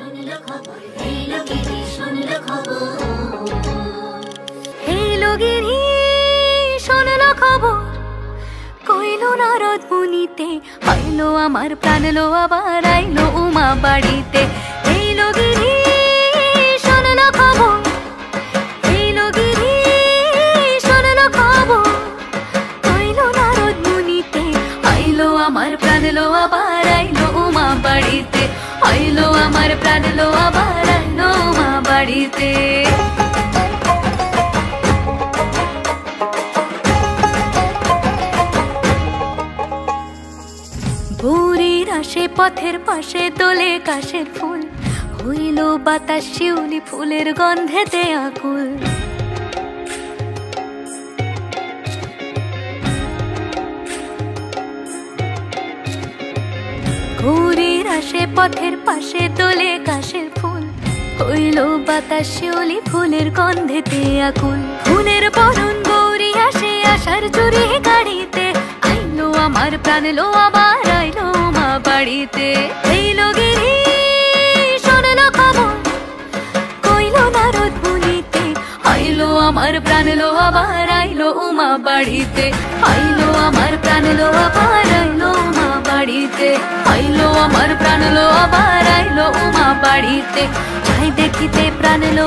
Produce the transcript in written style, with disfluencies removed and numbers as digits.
শুনলো খবর, এইলো গিরি শুনলো খবর, এইলো গিরি শুনলো খবর, কইলো নারদ মুনিতে, আইলো আমার প্রাণ লো আবার আইলো উমা বাড়িতে। এইলো গিরি শুনলো খবর, এইলো গিরি শুনলো খবর, কইলো নারদ মুনিতে, আইলো আমার প্রাণ লো আবার আইলো উমা বাড়িতে, আইলো আমার প্রাণ লো আবার আইলো উমা বাড়িতে। ভোরের আসে পথের পাশে দোলে কাশের ফুল, হইল বাতাস শিউলি ফুলের গন্ধেতে আকুল। ভোরের আসে পথের পাশে দোলে কাশের ফুল, হইল বাতাস শিউলি ফুলের গন্ধেতে আকুল। ফুলের বরণ গৌরী আসে আশার চুরি গাড়িতে, আইলো আমার প্রাণ লো আবার আইলো মা বাড়িতে। এইলো গিরি শুনলো খবর, কইলো নারদ মুনিতে, আইলো আমার প্রাণ লো আবার আইলো উমা বাড়িতে, আইলো আমার প্রাণ লো আবার আইলো উমা বাড়িতে, আইলো আমার প্রাণ লো আবার আইলো উমা বাড়িতে। যাই দেখিতে প্রাণ লো